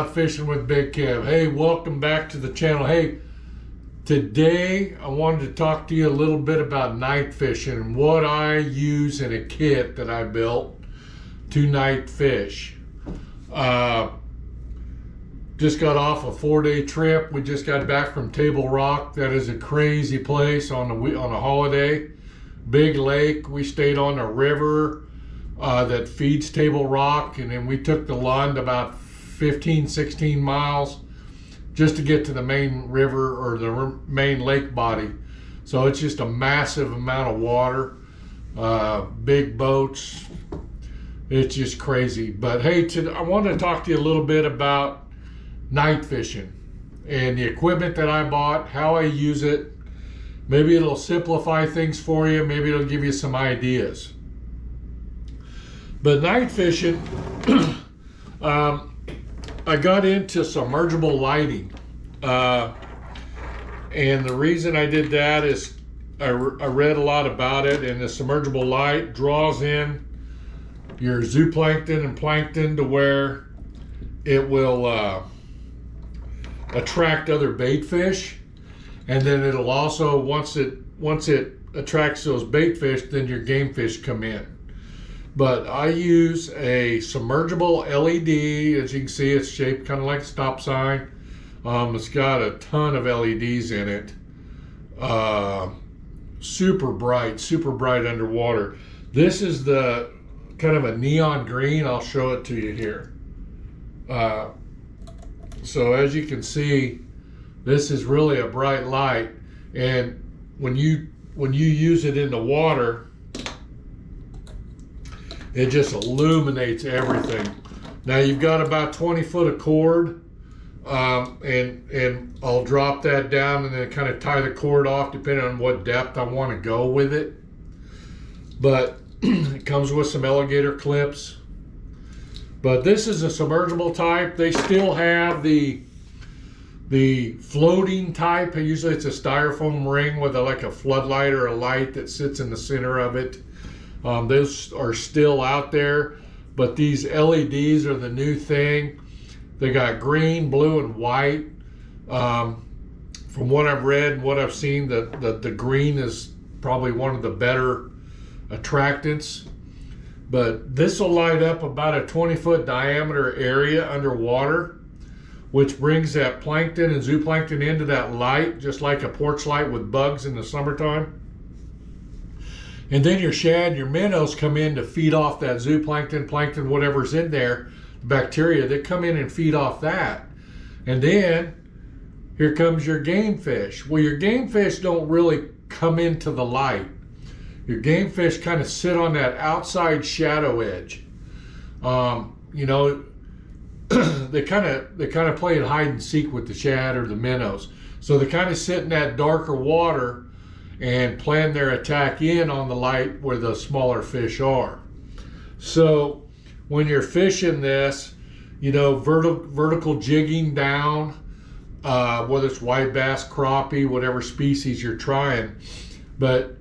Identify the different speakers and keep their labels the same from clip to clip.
Speaker 1: about fishing with Big Kev. Hey, welcome back to the channel. Hey, today I wanted to talk to you a little bit about night fishing and what I use in a kit that I built to night fish. Just got off a 4-day trip. We just got back from Table Rock. That is a crazy place on a holiday. Big lake. We stayed on a river that feeds Table Rock, and then we took the Lund about 15-16 miles just to get to the main river or the main lake body. So it's just a massive amount of water, big boats. It's just crazy. But hey, I want to talk to you a little bit about night fishing and the equipment that I bought, how I use it. Maybe it'll simplify things for you. Maybe it'll give you some ideas. But night fishing, I got into submergible lighting. And the reason I did that is I read a lot about it, and the submergible light draws in your zooplankton and plankton to where it will attract other bait fish. And then it'll also, once it attracts those bait fish, then your game fish come in. But I use a submergible LED. As you can see, it's shaped kind of like a stop sign. It's got a ton of LEDs in it. Super bright underwater. This is the kind of a neon green. I'll show it to you here. So as you can see, this is really a bright light. And when you use it in the water, it just illuminates everything. Now you've got about 20 foot of cord, and I'll drop that down and then kind of tie the cord off depending on what depth I want to go with it. But it comes with some alligator clips. But this is a submergible type. They still have the floating type. Usually it's a styrofoam ring with like a floodlight or a light that sits in the center of it. Those are still out there, but these LEDs are the new thing. They got green, blue, and white. From what I've read and what I've seen, the green is probably one of the better attractants. But this will light up about a 20-foot diameter area underwater, which brings that plankton and zooplankton into that light, just like a porch light with bugs in the summertime. And then your shad, your minnows come in to feed off that zooplankton, plankton, whatever's in there, bacteria, they come in and feed off that. And then here comes your game fish. Well, your game fish don't really come into the light. Your game fish kind of sit on that outside shadow edge. You know, they kind of play at hide and seek with the shad or the minnows. So they kind of sit in that darker water and plan their attack in on the light where the smaller fish are. So when you're fishing this, you know, vertical jigging down, whether it's white bass, crappie, whatever species you're trying, but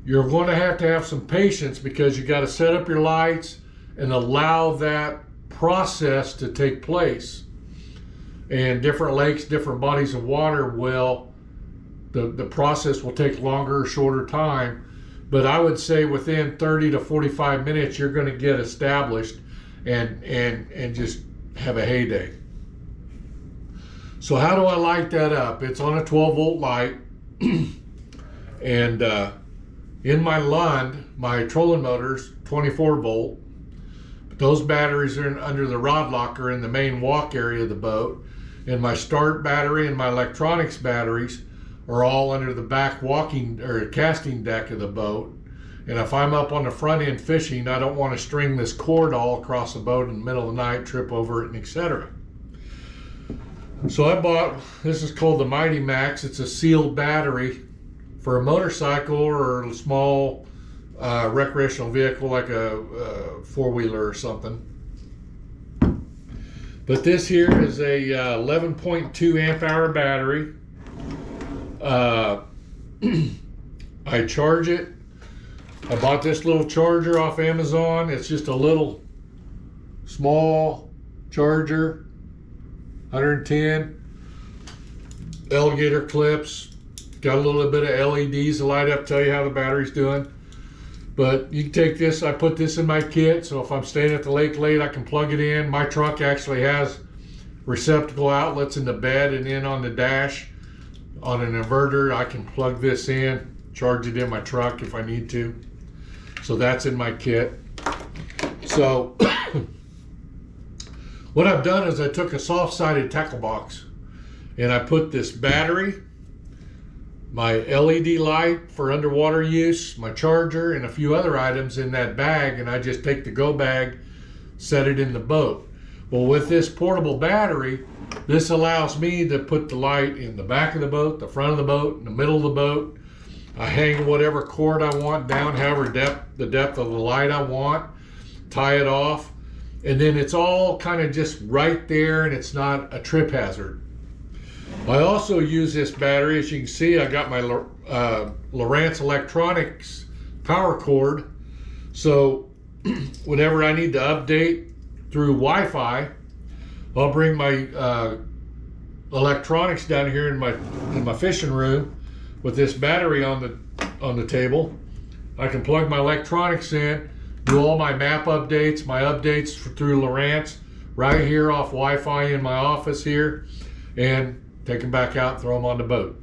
Speaker 1: you're going to have some patience because you got to set up your lights and allow that process to take place. And different lakes, different bodies of water will, the process will take longer or shorter time, but I would say within 30 to 45 minutes you're going to get established and just have a heyday. So how do I light that up? It's on a 12-volt light, and in my Lund, my trolling motor's 24-volt. But those batteries are under the rod locker in the main walk area of the boat, and my start battery and my electronics batteries are all under the back walking or casting deck of the boat. And if I'm up on the front end fishing, I don't want to string this cord all across the boat in the middle of the night, trip over it, and etc. So I bought, this is called the Mighty Max. It's a sealed battery for a motorcycle or a small recreational vehicle like a four-wheeler or something. But this here is a 11.2 amp hour battery. I charge it. I bought this little charger off Amazon. It's just a little small charger. 110. Alligator clips. Got a little bit of LEDs to light up, tell you how the battery's doing. But you can take this, I put this in my kit, so if I'm staying at the lake late, I can plug it in. My truck actually has receptacle outlets in the bed and in on the dash. On an inverter, I can plug this in, charge it in my truck if I need to. So that's in my kit. So what I've done is I took a soft-sided tackle box and I put this battery, my LED light for underwater use, my charger, and a few other items in that bag, and I just take the go bag, set it in the boat. Well, with this portable battery, this allows me to put the light in the back of the boat, the front of the boat, in the middle of the boat. I hang whatever cord I want down, however the depth of the light I want, tie it off, and then it's all kind of just right there, and it's not a trip hazard. I also use this battery, as you can see, I got my Lowrance Electronics power cord. So whenever I need to update through Wi-Fi, I'll bring my electronics down here in my fishing room with this battery on the table. I can plug my electronics in, do all my map updates, my updates through Lowrance right here off Wi-Fi in my office here, and take them back out and throw them on the boat.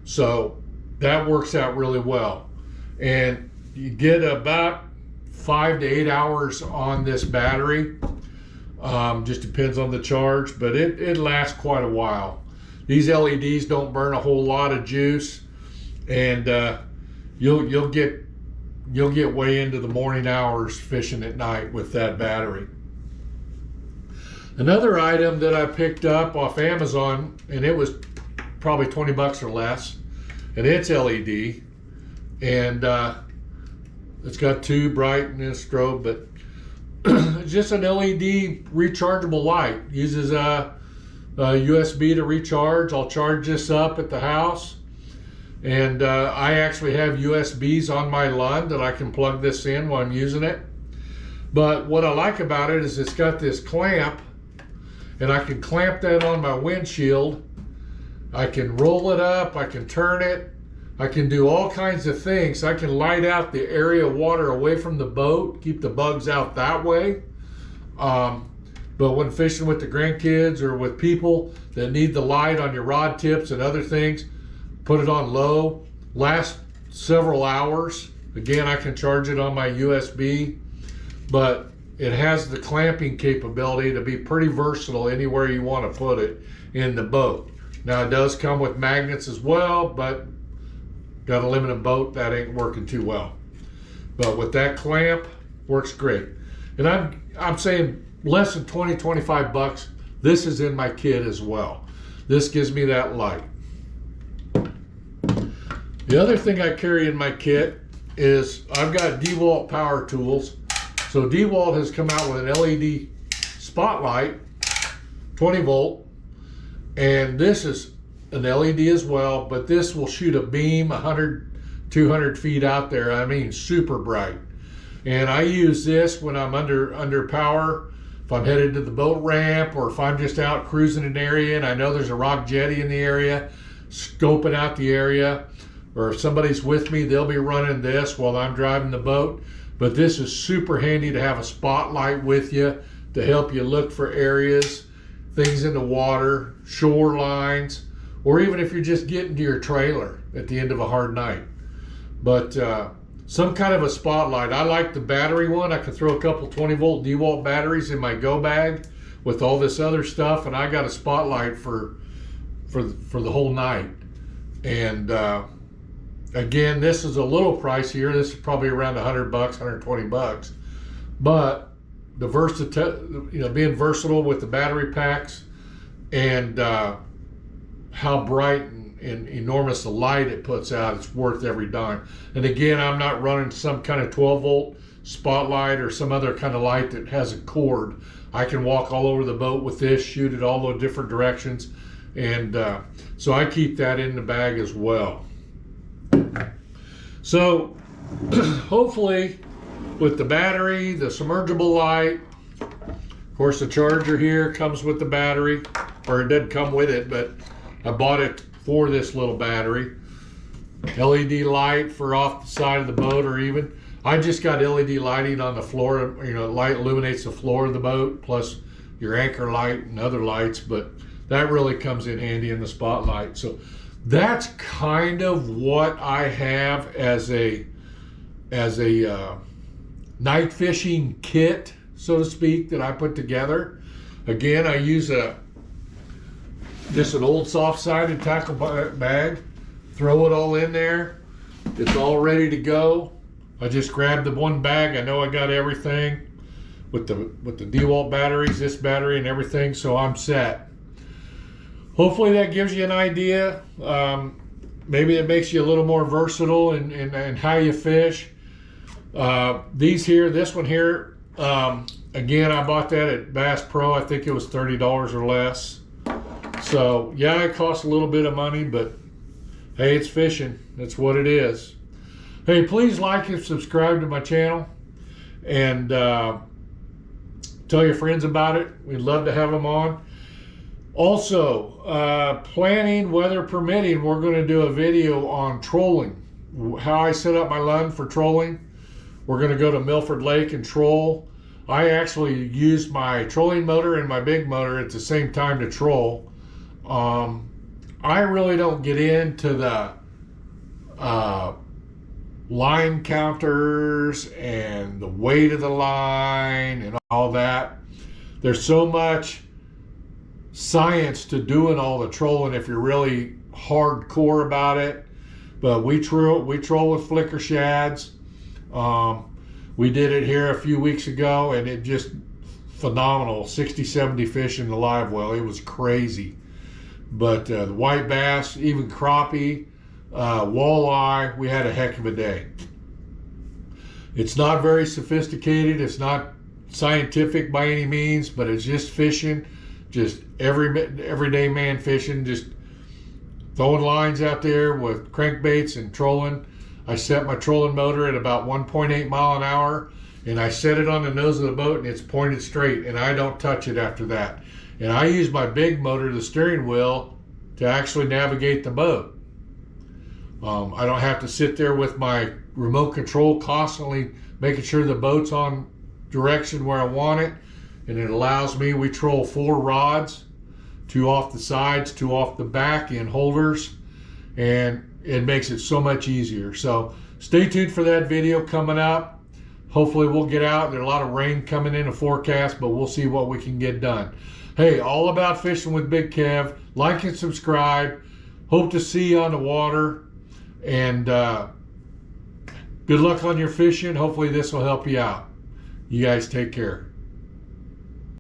Speaker 1: So that works out really well. And you get about 5 to 8 hours on this battery. Just depends on the charge, but it lasts quite a while. These LEDs don't burn a whole lot of juice, and you'll get way into the morning hours fishing at night with that battery. Another item that I picked up off Amazon, and it was probably 20 bucks or less, and it's LED, and it's got two bright and a strobe, but it's just an LED rechargeable light. Uses a USB to recharge. I'll charge this up at the house, and I actually have USBs on my Lund that I can plug this in while I'm using it. But what I like about it is it's got this clamp, and I can clamp that on my windshield. I can roll it up, I can turn it, I can do all kinds of things. I can light out the area of water away from the boat, keep the bugs out that way. But when fishing with the grandkids or with people that need the light on your rod tips and other things, put it on low, lasts several hours. Again, I can charge it on my USB, but it has the clamping capability to be pretty versatile anywhere you want to put it in the boat. Now it does come with magnets as well, but got a limited boat, that ain't working too well. But with that clamp, works great. And I'm saying less than 20, 25 bucks. This is in my kit as well. This gives me that light. The other thing I carry in my kit is I've got DeWalt power tools. So DeWalt has come out with an LED spotlight, 20 volt, and this is an LED as well, but this will shoot a beam 100, 200 feet out there. I mean, super bright. And I use this when I'm under power, if I'm headed to the boat ramp, or if I'm just out cruising an area and I know there's a rock jetty in the area, scoping out the area, or if somebody's with me, they'll be running this while I'm driving the boat. But this is super handy to have a spotlight with you to help you look for areas, things in the water, shorelines, or even if you're just getting to your trailer at the end of a hard night. But some kind of a spotlight. I like the battery one. I can throw a couple 20 volt DeWalt batteries in my go bag with all this other stuff, and I got a spotlight for the whole night. And again, this is a little pricier. This is probably around 100 bucks, 120 bucks. But the being versatile with the battery packs and how bright and enormous the light it puts out, it's worth every dime. And again, I'm not running some kind of 12 volt spotlight or some other kind of light that has a cord. I can walk all over the boat with this, shoot it all the different directions. And so I keep that in the bag as well. So hopefully with the battery, the submergible light, of course the charger here comes with the battery, or it doesn't come with it, but I bought it for this little battery. LED light for off the side of the boat, or even I just got LED lighting on the floor. You know, light illuminates the floor of the boat, plus your anchor light and other lights, but that really comes in handy in the spotlight. So that's kind of what I have as a night fishing kit, so to speak, that I put together. Again, I use just an old soft-sided tackle bag, throw it all in there. It's all ready to go. I just grabbed the one bag. I know I got everything with the DeWalt batteries, this battery and everything, so I'm set. Hopefully that gives you an idea. Maybe it makes you a little more versatile in how you fish. This one here, again, I bought that at Bass Pro. I think it was $30 or less. So yeah, it costs a little bit of money, but hey, it's fishing. That's what it is. Hey, please like and subscribe to my channel, and tell your friends about it. We'd love to have them on. Also, planning, weather permitting, we're going to do a video on trolling, how I set up my lund for trolling. We're going to go to Milford Lake and troll. I actually use my trolling motor and my big motor at the same time to troll. I really don't get into the line counters and the weight of the line and all that. There's so much science to doing all the trolling if you're really hardcore about it. But we troll with flicker shads. We did it here a few weeks ago, and it just phenomenal. 60, 70 fish in the live well. It was crazy. But the white bass, even crappie, walleye, we had a heck of a day. It's not very sophisticated. It's not scientific by any means, but it's just fishing, just everyday man fishing, just throwing lines out there with crankbaits and trolling. I set my trolling motor at about 1.8 mile an hour, and I set it on the nose of the boat, and it's pointed straight, and I don't touch it after that. And I use my big motor, the steering wheel, to actually navigate the boat. I don't have to sit there with my remote control constantly making sure the boat's on direction where I want it, and it allows me, we troll 4 rods, 2 off the sides, 2 off the back in holders, and it makes it so much easier. So stay tuned for that video coming up. Hopefully we'll get out. There's a lot of rain coming in the forecast, but we'll see what we can get done. Hey, all about fishing with Big Kev. Like and subscribe. Hope to see you on the water. And good luck on your fishing. Hopefully this will help you out. You guys take care.